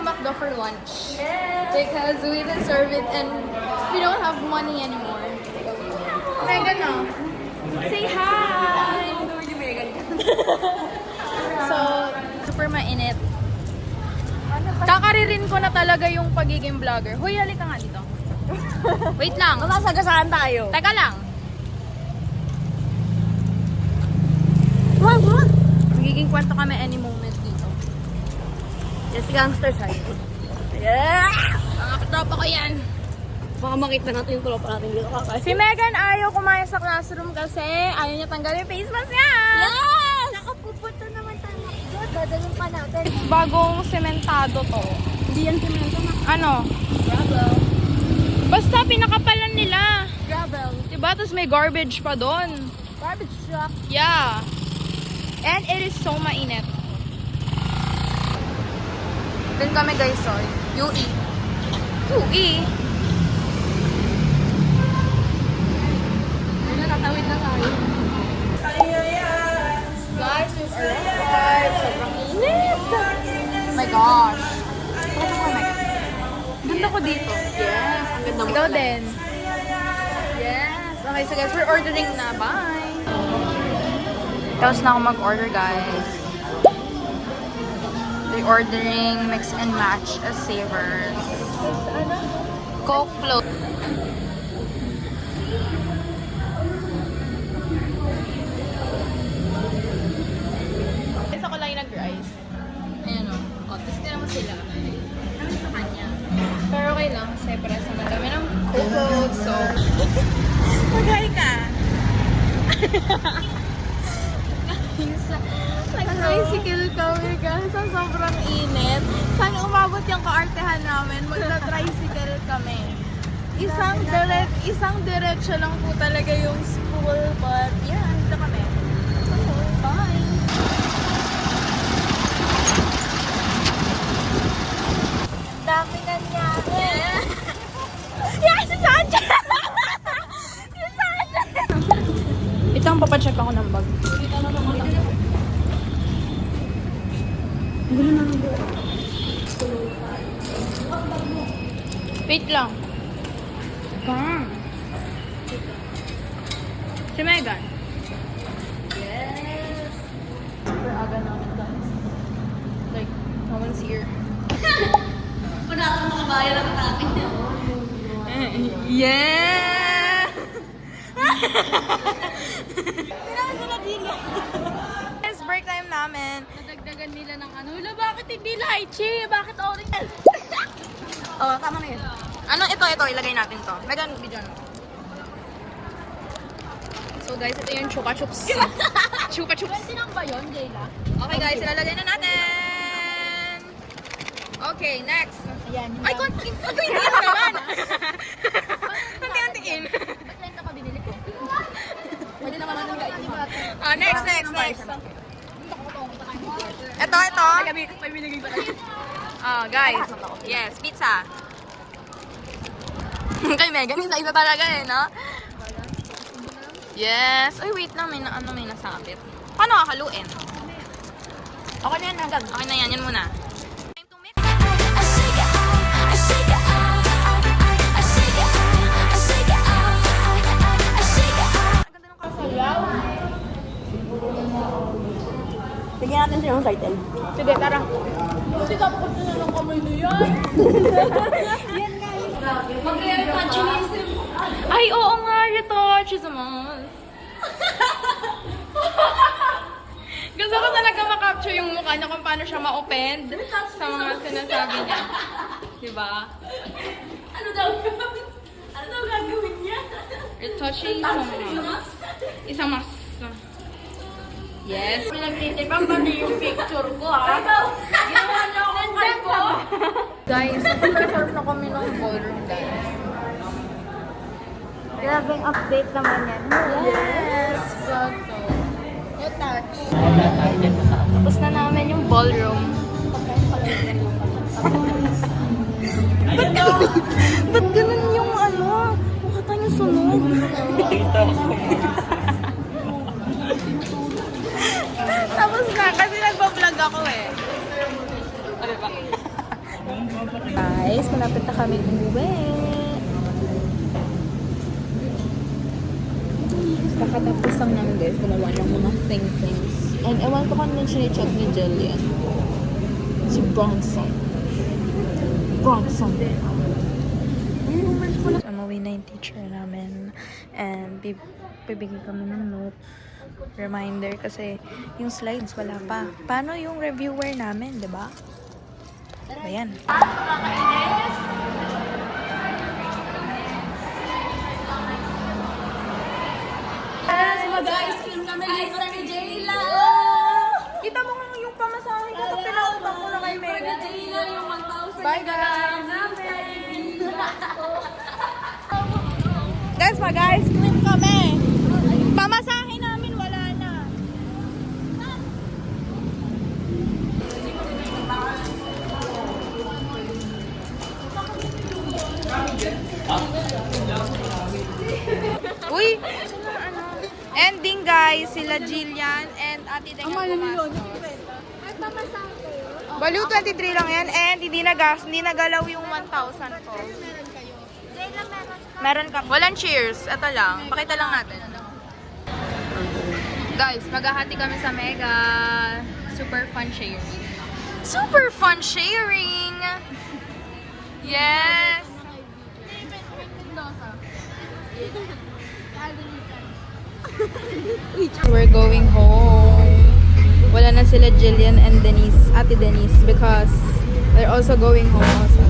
to McDo for lunch. Because we deserve it and we don't have money anymore. Megan na. Say hi! So, super mainit. Kakaririn ko na talaga yung pagiging vlogger. Hoy, halika nga dito. Wait lang. Masasagasaan tayo. Teka lang. Wag. Magiging kwento kami any moment dito. Yes, gangster side. Yeah! Mga katropa ko yan. Baka makita natin yung tropa natin dito kakasin. Si Megan ayaw kumain sa classroom kasi ayaw niya tanggalin yung face mask niya. Yes! Nakapupunta naman tayo McDo. Dadalhin pa natin. Bagong sementado to. Hindi yan semento na. Ano? Gravel. Basta pinakapalan nila. Gravel. Diba? Tapos may garbage pa doon. Garbage truck. Yeah. And it is so mainit. Doon kami guys, so UE. UE? Ayun na, tatawid na tayo. Guys, we've arrived. Sobrang init. Oh my gosh. Pasok ko, Megan. Ganda ko dito. Yes, ang ganda mo. Ikaw din. Yes. Okay, so guys, we're ordering na. Bye. Tapos na ako mag-order, guys. We're ordering mix and match as savers. Coke float. Guys, ako lang yung nag-rice. Ayan o. O, tapos tira mo sila. Kami sa kanya. Pero okay lang, kasi parang sa madami ng Coke float, so... Mag-hi ka! Nag-tricycle kami guys sa sobrang init. Sana umabot yung kaartehan namin, magta-tricycle kami. Isang diretso lang po talaga yung school, but yeah, dito kami. Okay, bye! Dami na niya. Yeah, si Sanja! Si Sanja! Ito ang papacheck ako ng bag. Wait lang. Si Megan. Yes. Super aga namin guys. Like, no one's here. Wala kang makabayan ng akin. Yeah! Kailangan ko na dila. It's break time namin. Nadagdagan nila ng ano. Wala, bakit hindi lychee? Bakit orange? Oh, tama na yun. Ano ito? Ilagay natin to. Megan, video na. So guys, ito yung chupa chups. Chupa chups. Sinang ba yun, Jayla? Okay guys, ilalagay na natin. Okay, next. Ayan. Ay, konti naman. Konti-kontiin. Ba't lenta pa binili ko? Pwede naman natin guys. Next. Ito. May binigay pa Guys. Yes, pizza. Kay Megan, isa talaga eh, no? Yes. Ay, wait lang. May nasabit. Paano kakaluin? Okay na yan, hanggang. Okay na yan. Yan muna. Time to mix. Bigyan natin siya ng title. Sige, tara. Kasi tapos na ng kamay na yan. Yan nga yun. Mag-retouchism. Ay, oo nga. Retouchismus. Gusto ko talaga makapture yung mukha niya kung paano siya ma-offend sa mga sinasabi niya. Diba? Ano daw gagawin niya? Retouchismus. Isang mas. Yes. Pinagtitipan ba niyo yung picture ko, ha? Ginawa niyo ako ng ko. Guys, nag-perform na kami ng ballroom, guys. Grabing update naman yan. Yes! Photo. Retouch. Tapos na namin yung ballroom. Ba't ganun yung ano? Mukha tayong sunog. Tapos na, kasi nagpa-vlog ako eh. Ano ba? Guys, malapit na kami umuwi. Kakatapos lang namin guys, gumawa ng mga things. And ewan ko kung siya ni Jillian. Si Bronson. Umuwi na yung teacher namin. And bibigyan kami ng notes. Reminder kasi yung slides wala pa. Paano yung reviewer namin, di ba? Ayan. Mag-ice cream kami dito ni Jayla! Kita mo nga yung pamasahe ko na pinautang ko na kay Mega. Jayla yung 1,000. Bye guys! Guys, mag-ice cream kami. Pamasahe namin wala na. Uy! Ending guys, sila Jillian and Ate Deng ang pumasok. Baliw 23 lang yan and hindi nagalaw yung 1,000 ko. Meron ka. Walang cheers. Ito lang. Pakita lang natin. Guys, maghahati kami sa Mega. Super fun sharing. Super fun sharing! Yes! We're going home. Wala na sila Jillian and Denise, Ate Denise, because they're also going home also.